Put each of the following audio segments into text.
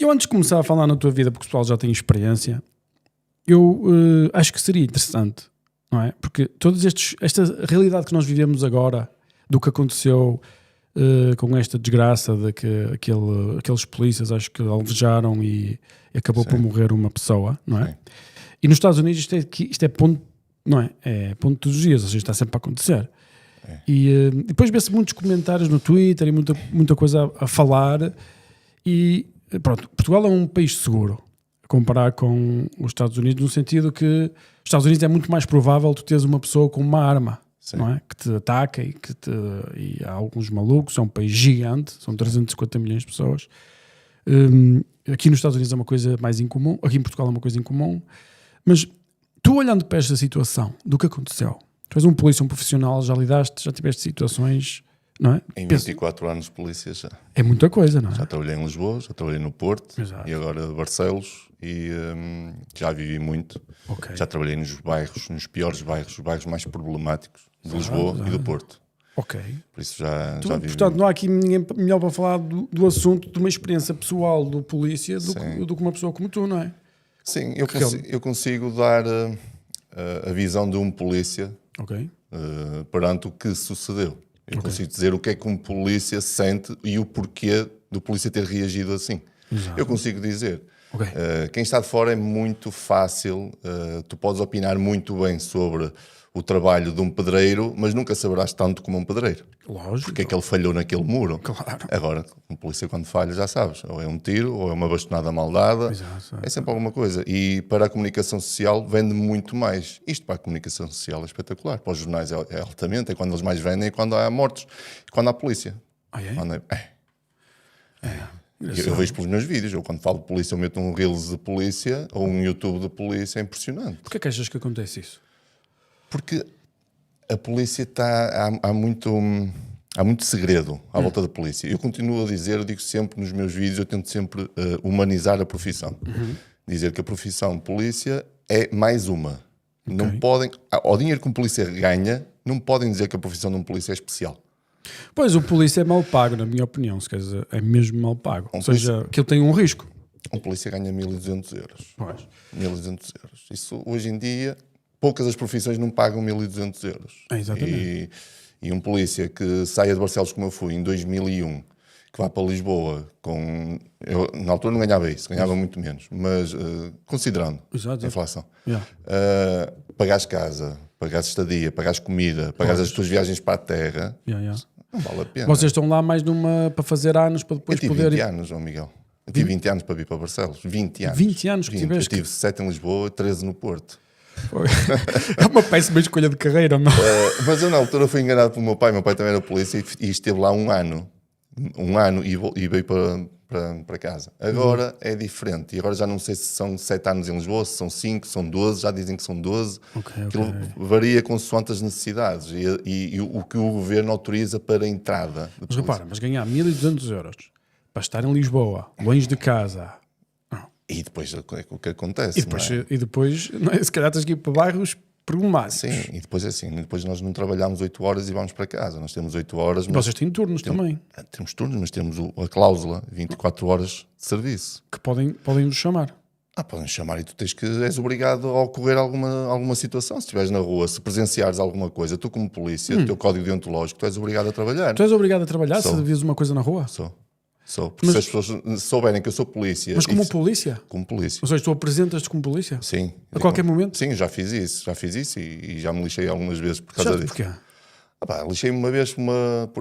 Eu antes de começar a falar na tua vida, porque o pessoal já tem experiência, eu acho que seria interessante, não é? Porque esta realidade que nós vivemos agora, do que aconteceu com esta desgraça de que aqueles polícias, acho que alvejaram e acabou por morrer uma pessoa, não é? Sim. E nos Estados Unidos isto é ponto, não é? É ponto todos os dias, ou seja, está sempre a acontecer. É. E depois vê-se muitos comentários no Twitter e muita coisa a falar. E pronto, Portugal é um país seguro a comparar com os Estados Unidos, no sentido que os Estados Unidos é muito mais provável tu teres uma pessoa com uma arma, não é? Que te ataca e há alguns malucos. É um país gigante, são 350 milhões de pessoas. Aqui nos Estados Unidos é uma coisa mais incomum, aqui em Portugal é uma coisa incomum. Mas tu, olhando para esta situação, do que aconteceu, tu és um polícia, um profissional, já tiveste situações, não é? Em 24 anos de polícia já. É muita coisa, não é? Já trabalhei em Lisboa, já trabalhei no Porto. Exato. E agora Barcelos, e já vivi muito. Okay. Já trabalhei nos piores bairros, os bairros mais problemáticos de Lisboa e do Porto. Ok. Por isso já vivi. Portanto, não há aqui ninguém melhor para falar do assunto, de uma experiência pessoal do polícia do que uma pessoa como tu, não é? Sim, eu consigo dar a visão de um polícia perante o que sucedeu. Eu consigo dizer o que é que um polícia sente e o porquê do polícia ter reagido assim. Exato. Eu consigo dizer. Quem está de fora é muito fácil, tu podes opinar muito bem sobre o trabalho de um pedreiro, mas nunca saberás tanto como um pedreiro. Lógico. Porque é que ele falhou naquele muro. Claro. Agora, um polícia quando falha, já sabes, ou é um tiro, ou é uma bastonada mal dada. Exato. É sempre alguma coisa. E para a comunicação social vende muito mais. Isto para a comunicação social é espetacular. Para os jornais é altamente, é quando eles mais vendem, é quando há mortos, quando há polícia. Eu vejo pelos meus vídeos, eu quando falo de polícia, eu meto um Reels de polícia ou um YouTube de polícia, é impressionante. Porquê que achas que acontece isso? Porque a polícia há muito segredo à volta da polícia. Eu continuo a dizer, eu digo sempre nos meus vídeos, eu tento sempre humanizar a profissão. Dizer que a profissão de polícia é mais uma. Não podem, ao dinheiro que um polícia ganha, não podem dizer que a profissão de um polícia é especial. Pois, o polícia é mal pago, na minha opinião, se quer dizer, é mesmo mal pago. Ou seja, que ele tem um risco. Um polícia ganha 1.200 euros. Pois. 1.200 euros. Isso, hoje em dia, poucas as profissões não pagam 1.200 euros. Exatamente. E um polícia que saia de Barcelos, como eu fui, em 2001, que vá para Lisboa, eu na altura não ganhava isso, ganhava muito menos, mas considerando a inflação, pagares casa, pagares estadia, pagares comida, pagares as tuas viagens para a terra, não vale a pena. Vocês estão lá mais para fazer anos, para depois poder... Eu tive 20 anos, João Miguel. Eu tive 20 anos para vir para Barcelos. 20 anos. 20 anos que tiveste? Eu tive 7 em Lisboa e 13 no Porto. É uma péssima escolha de carreira, não? Mas eu na altura fui enganado pelo meu pai. Meu pai também era polícia e esteve lá um ano e veio para casa. Agora é diferente. E agora já não sei se são 7 anos em Lisboa, se são 5, são 12, já dizem que são 12. Aquilo varia consoante as necessidades e o que o governo autoriza para a entrada. Mas repara, mas ganhar 1.200 euros para estar em Lisboa, longe de casa... E depois o que acontece. E depois não é? Se calhar tens que ir para bairros problemáticos. Sim, e depois é assim, depois nós não trabalhamos 8 horas e vamos para casa, nós temos 8 horas. Mas vocês têm turnos também. Temos turnos, mas temos a cláusula, 24 horas de serviço. Que podem nos chamar. Podem chamar e tu és obrigado a ocorrer alguma situação. Se estiveres na rua, se presenciares alguma coisa, tu como polícia, o teu código deontológico, tu és obrigado a trabalhar. Tu és obrigado a trabalhar se vês uma coisa na rua? Porque se as pessoas souberem que eu sou polícia... Mas como polícia? Como polícia. Ou seja, tu apresentas-te como polícia? Sim. A qualquer momento? Sim, já fiz isso e já me lixei algumas vezes por causa disso. Porquê? Lixei-me uma vez,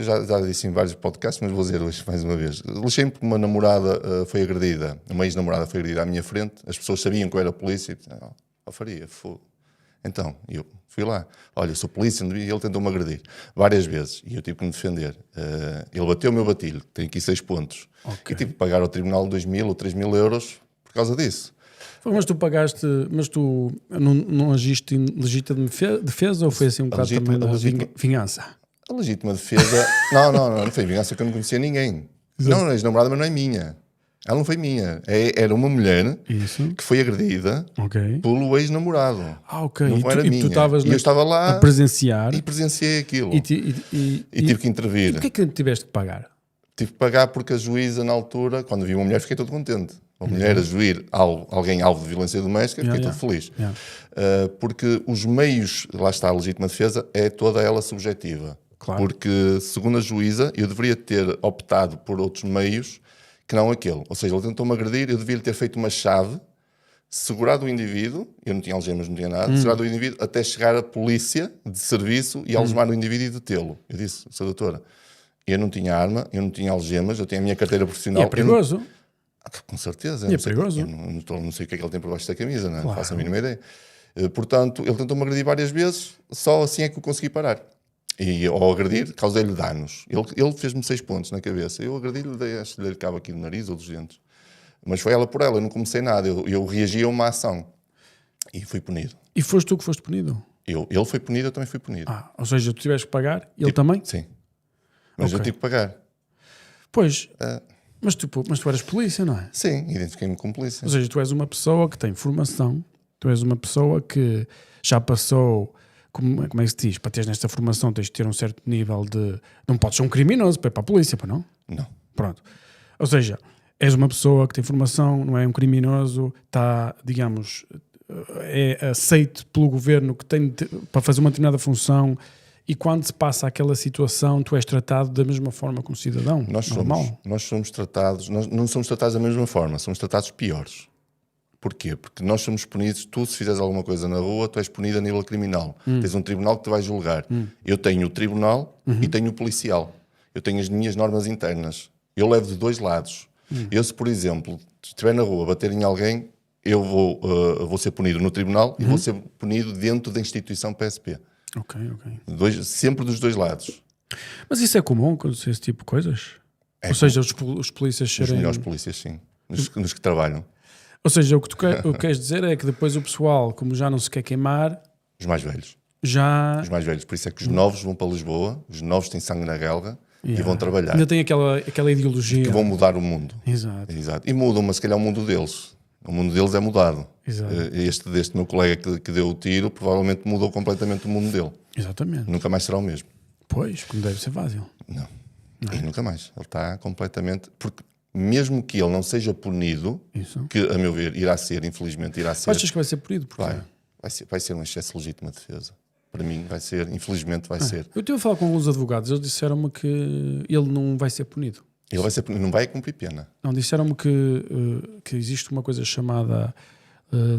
já disse em vários podcasts, mas vou dizer hoje mais uma vez. Lixei-me porque uma namorada foi agredida, uma ex-namorada foi agredida à minha frente, as pessoas sabiam que eu era polícia, eu faria, fogo. Então, eu fui lá, olha, eu sou polícia, e ele tentou-me agredir várias vezes, e eu tive que me defender. Ele bateu o meu batilho, tenho aqui 6 pontos, e tive que pagar ao tribunal 2.000 ou 3.000 euros por causa disso. Mas tu pagaste, mas tu não agiste em legítima defesa ou foi assim um bocado também da vingança? A legítima defesa, não foi vingança, que eu não conhecia ninguém. Exato. Não, a ex-namorada, mas não é minha. Ela não foi minha. Era uma mulher que foi agredida pelo ex-namorado. Não era minha. E eu estava lá a presenciar. E presenciei aquilo. E tive que intervir. E porquê que tiveste que pagar? Tive que pagar porque a juíza, na altura, quando vi uma mulher, fiquei todo contente. Uma mulher a juir alguém alvo de violência doméstica, fiquei todo feliz. Porque os meios, lá está a legítima defesa, é toda ela subjetiva. Claro. Porque, segundo a juíza, eu deveria ter optado por outros meios que não aquele. Ou seja, ele tentou-me agredir, eu devia ter feito uma chave, segurado o indivíduo, eu não tinha algemas, não tinha nada, segurado o indivíduo até chegar a polícia de serviço e algemar o indivíduo e detê-lo. Eu disse, Sra. Doutora, eu não tinha arma, eu não tinha algemas, eu tinha a minha carteira profissional. E é perigoso. Com certeza. E é perigoso. Eu não sei o que é que ele tem por baixo da camisa, não faço a mínima ideia. Portanto, ele tentou-me agredir várias vezes, só assim é que eu consegui parar. E ao agredir, causei-lhe danos. Ele fez-me 6 pontos na cabeça. Eu agredi-lhe, acho que lhe cabo aqui do nariz ou dos dentes. Mas foi ela por ela, eu não comecei nada. Eu reagi a uma ação. E fui punido. E foste tu que foste punido? Ele foi punido, eu também fui punido. Ou seja, tu tiveste que pagar e ele também? Sim. Mas eu tive que pagar. Pois, mas tu eras polícia, não é? Sim, identifiquei-me como polícia. Ou seja, tu és uma pessoa que tem formação, tu és uma pessoa que já passou... Como é que se diz? Para teres nesta formação tens de ter um certo nível de... Não podes ser um criminoso para ir para a polícia, para não? Não. Pronto. Ou seja, és uma pessoa que tem formação, não é um criminoso, está, digamos, é aceito pelo governo que tem para fazer uma determinada função, e quando se passa aquela situação tu és tratado da mesma forma como cidadão. Nós somos tratados, nós não somos tratados da mesma forma, somos tratados piores. Porquê? Porque nós somos punidos, tu se fizeres alguma coisa na rua, tu és punido a nível criminal. Tens um tribunal que te vai julgar. Eu tenho o tribunal e tenho o policial. Eu tenho as minhas normas internas. Eu levo de 2 lados. Eu, se por exemplo, estiver na rua a bater em alguém, eu vou ser punido no tribunal e vou ser punido dentro da instituição PSP. Ok. Sempre dos 2 lados. Mas isso é comum acontecer esse tipo de coisas? Ou seja, os polícias serem... Os melhores polícias, sim. Nos que trabalham. Ou seja, o que tu queres dizer é que depois o pessoal, como já não se quer queimar... Os mais velhos. Já... Os mais velhos. Por isso é que os novos vão para Lisboa, os novos têm sangue na relva e vão trabalhar. Ainda tem aquela ideologia. Que vão mudar o mundo. Exato. E mudam, mas se calhar o mundo deles. O mundo deles é mudado. Exato. Deste meu colega que deu o tiro, provavelmente mudou completamente o mundo dele. Exatamente. Nunca mais será o mesmo. Pois, como deve ser fácil. Não. E nunca mais. Ele está completamente... Porque mesmo que ele não seja punido, que a meu ver infelizmente irá ser... Achas que vai ser punido? Vai ser um excesso de legítima defesa. Para mim infelizmente vai ser. Eu estive a falar com alguns advogados, eles disseram-me que ele não vai ser punido. Ele vai ser punido, não vai cumprir pena. Não, disseram-me que existe uma coisa chamada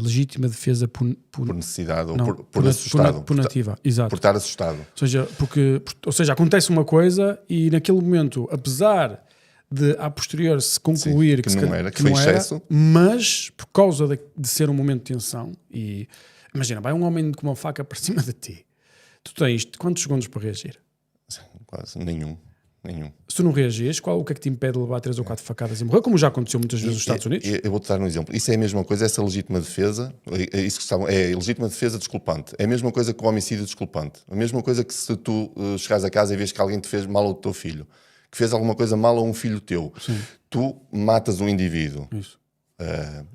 legítima defesa por necessidade ou por assustado. Por nativa, exato. Por estar assustado. Ou seja, acontece uma coisa e naquele momento, apesar de a posterior se concluir que foi excesso, mas por causa de ser um momento de tensão, e imagina, vai um homem com uma faca para cima de ti, tu tens quantos segundos para reagir? Quase nenhum. Se tu não reagires, o que é que te impede de levar 3 ou 4 facadas e morrer, como já aconteceu muitas vezes nos Estados Unidos? Eu vou-te dar um exemplo. Isso é a mesma coisa, essa legítima defesa, é legítima defesa desculpante. É a mesma coisa que o homicídio desculpante. A mesma coisa que se tu chegares a casa e vês que alguém te fez mal ao teu filho, que fez alguma coisa mal a um filho teu, tu matas um indivíduo. Isso.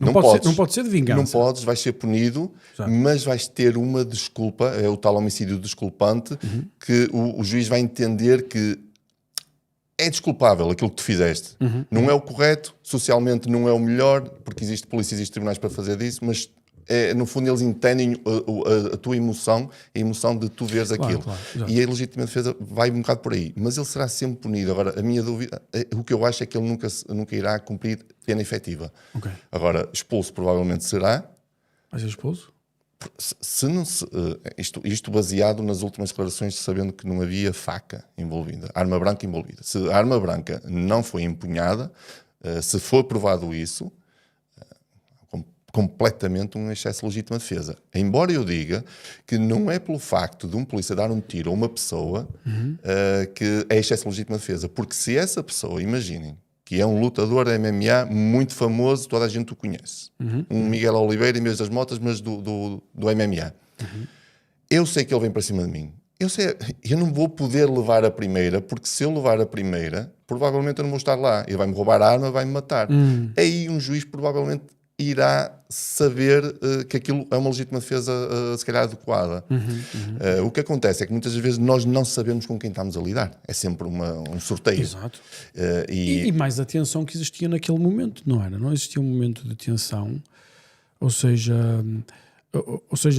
Não pode ser de vingança. Não podes, vais ser punido, mas vais ter uma desculpa, é o tal homicídio desculpante, que o juiz vai entender que é desculpável aquilo que tu fizeste. Não é o correto, socialmente não é o melhor, porque existe polícia, existe tribunais para fazer disso, mas no fundo eles entendem a tua emoção, a emoção de tu veres aquilo. Claro, e a legítima defesa vai um bocado por aí. Mas ele será sempre punido. Agora, a minha dúvida, o que eu acho é que ele nunca irá cumprir pena efetiva. Agora, expulso provavelmente será. Vai ser expulso? Isto baseado nas últimas declarações, sabendo que não havia faca envolvida, arma branca envolvida. Se a arma branca não foi empunhada, se for provado isso, completamente um excesso de legítima defesa. Embora eu diga que não é pelo facto de um polícia dar um tiro a uma pessoa que é excesso de legítima defesa. Porque se essa pessoa, imaginem, que é um lutador de MMA muito famoso, toda a gente o conhece. Um Miguel Oliveira, em vez das motas, mas do MMA. Eu sei que ele vem para cima de mim. Eu não vou poder levar a primeira, porque se eu levar a primeira, provavelmente eu não vou estar lá. Ele vai-me roubar a arma, vai-me matar. Aí um juiz provavelmente irá saber que aquilo é uma legítima defesa, se calhar, adequada. O que acontece é que muitas vezes nós não sabemos com quem estamos a lidar. É sempre um sorteio. Exato. E mais a tensão que existia naquele momento, não era? Não existia um momento de tensão, ou seja,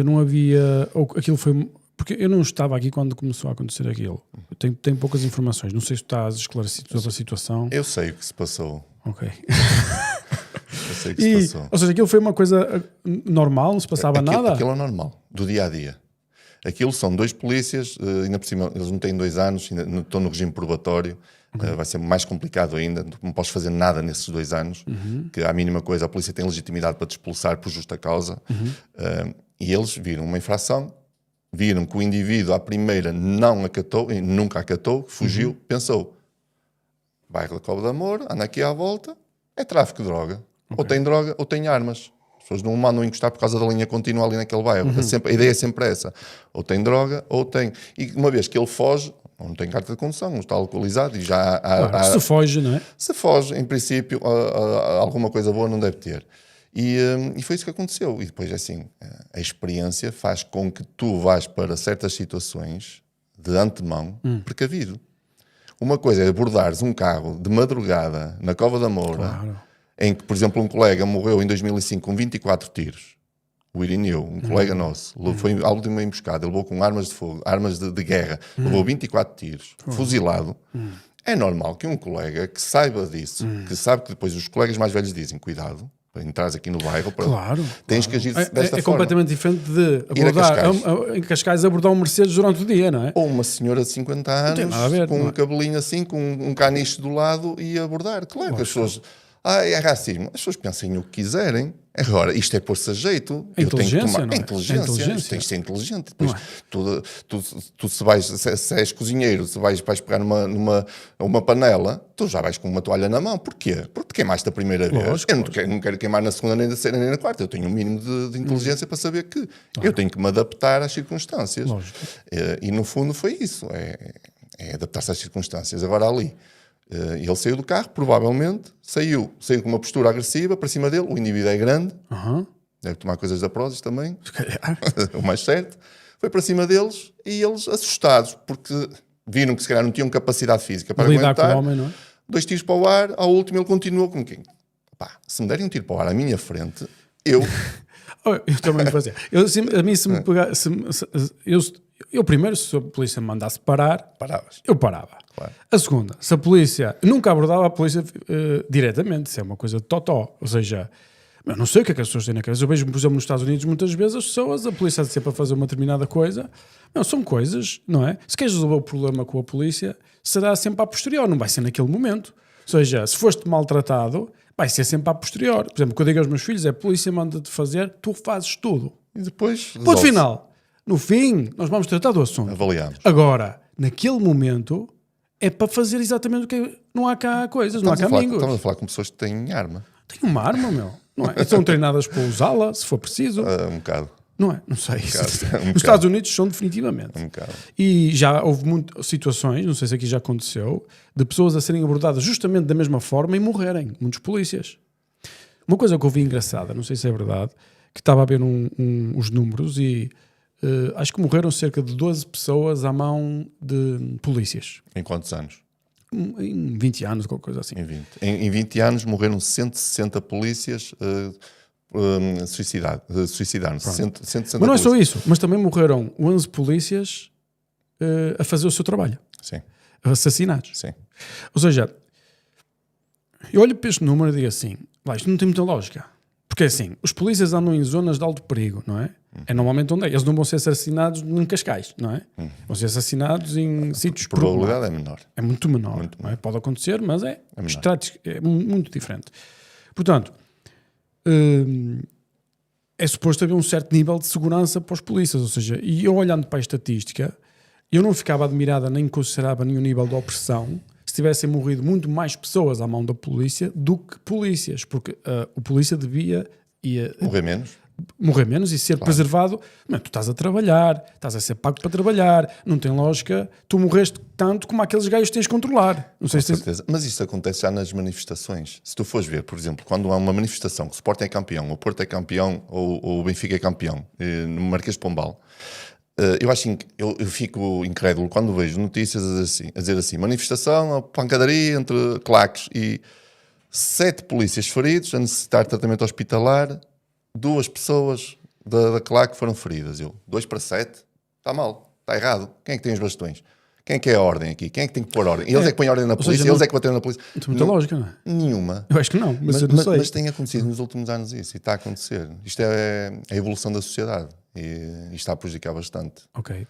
não havia... Aquilo foi... Porque eu não estava aqui quando começou a acontecer aquilo. Tenho poucas informações. Não sei se estás esclarecido sobre a situação. Eu sei o que se passou. Ok. Eu sei o que se passou. Ou seja, aquilo foi uma coisa normal, não se passava nada? Aquilo é normal, do dia a dia. Aquilo são 2 polícias, ainda por cima, eles não têm 2 anos, ainda estão no regime probatório, vai ser mais complicado ainda, não podes fazer nada nesses 2 anos, que à mínima coisa a polícia tem legitimidade para te expulsar por justa causa, e eles viram uma infração, viram que o indivíduo à primeira não acatou, e nunca acatou, fugiu, pensou, bairro da Cova da Moura, anda aqui à volta, é tráfico de droga. Ou tem droga ou tem armas. As pessoas não mandam encostar por causa da linha contínua ali naquele bairro. A ideia é sempre essa. Ou tem droga ou tem... E uma vez que ele foge, não tem carta de condução, não está localizado e já há... Se foge, não é? Se foge, em princípio, alguma coisa boa não deve ter. E foi isso que aconteceu. E depois, assim, a experiência faz com que tu vás para certas situações de antemão precavido. Uma coisa é abordares um carro de madrugada na Cova da Moura, Claro. em que, por exemplo, um colega morreu em 2005 com 24 tiros. O Irineu, um colega nosso, foi algo de uma emboscada, ele levou com armas de fogo, armas de guerra, levou 24 tiros, fuzilado. É normal que um colega que saiba disso, que sabe que depois os colegas mais velhos dizem, cuidado, para entrares aqui no bairro, tens que agir desta forma. É completamente diferente de abordar, em Cascais abordar um Mercedes durante o dia, não é? Ou uma senhora de 50 anos, com um cabelinho assim, com um caniche do lado e abordar. Claro que as pessoas... é racismo. As pessoas pensem o que quiserem. Agora, isto é pôr-se a jeito. É inteligência, não é? É inteligência. Isto tem que ser inteligente. Depois, tu se és cozinheiro, se vais pegar numa panela, tu já vais com uma toalha na mão. Porquê? Porque queimaste a primeira vez. Eu não quero queimar na segunda, nem na terceira, nem na quarta. Eu tenho um mínimo de inteligência para saber que eu tenho que me adaptar às circunstâncias. E no fundo foi isso. É adaptar-se às circunstâncias. Agora ali... ele saiu do carro, provavelmente, saiu com uma postura agressiva para cima dele. O indivíduo é grande, deve tomar coisas da Prozis também, o mais certo. Foi para cima deles e eles assustados, porque viram que se calhar não tinham capacidade física para lidar aguentar. com o homem, não é? 2 tiros para o ar, ao último ele continuou com quem? Se me derem um tiro para o ar à minha frente, eu também vou fazer. Se me pegar, eu primeiro, se a polícia me mandasse parar, eu parava. Claro. A segunda, se a polícia... Nunca abordava a polícia diretamente, isso é uma coisa de totó. Ou seja, eu não sei o que é que as pessoas têm na cabeça. Eu vejo, por exemplo, nos Estados Unidos, muitas vezes as pessoas, a polícia está sempre a fazer uma determinada coisa. Não, são coisas, não é? Se queres resolver o problema com a polícia, será sempre a posterior, não vai ser naquele momento. Ou seja, se foste maltratado, vai ser sempre a posterior. Por exemplo, o que eu digo aos meus filhos é: a polícia manda-te fazer, tu fazes tudo. E depois... Ponto final. No fim, nós vamos tratar do assunto. Avaliamos. Agora, naquele momento, é para fazer exatamente o que... Não há cá coisas, não há cá amigos. Estamos a falar com pessoas que têm arma. Tem uma arma, meu. Não é? E são treinadas para usá-la, se for preciso. Um bocado. Não é? Não sei. Nos Estados Unidos são definitivamente. Um bocado. E já houve situações, não sei se aqui já aconteceu, de pessoas a serem abordadas justamente da mesma forma e morrerem. Muitos polícias. Uma coisa que eu vi engraçada, não sei se é verdade, que estava a ver os números e acho que morreram cerca de 12 pessoas à mão de polícias. Em quantos anos? Em 20 anos, qualquer coisa assim. Em 20 anos morreram 160 polícias suicidaram-se. 160 mas não é só polícias. isso, mas também morreram 11 polícias a fazer o seu trabalho. Sim. Assassinados. Sim. Ou seja, eu olho para este número e digo assim: isto não tem muita lógica. Porque assim, os polícias andam em zonas de alto perigo, não é? É normalmente onde é. Eles não vão ser assassinados em Cascais, não é? Vão ser assassinados em sítios... A probabilidade é menor. É muito menor. Não é? Pode acontecer, mas é muito diferente. Portanto, é suposto haver um certo nível de segurança para os polícias. Ou seja, e eu olhando para a estatística, eu não ficava admirada nem considerava nenhum nível de opressão se tivessem morrido muito mais pessoas à mão da polícia do que polícias. Porque o polícia devia... Morrer menos? morrer menos e ser preservado. Mas tu estás a trabalhar, estás a ser pago para trabalhar, não tem lógica tu morreste tanto como aqueles gajos que tens de controlar. Não sei Com certeza. Mas isso acontece já nas manifestações. Se tu fores ver, por exemplo, quando há uma manifestação que o Sporting é campeão, o Porto é campeão ou o Benfica é campeão, no Marquês de Pombal, eu acho que eu fico incrédulo quando vejo notícias a dizer assim, manifestação, pancadaria entre claques e 7 polícias feridos, a necessitar tratamento hospitalar, 2 pessoas da claque foram feridas. 2 para 7? Está mal, está errado. Quem é que tem os bastões? Quem é que é a ordem aqui? Quem é que tem que pôr ordem? Eles é que põem ordem na polícia, eles é que bateram na polícia. Não tem muita lógica, não é? Nenhuma. Eu acho que não, mas eu não sei. Mas tem acontecido nos últimos anos isso, e está a acontecer. Isto é a evolução da sociedade e está a prejudicar bastante. Ok.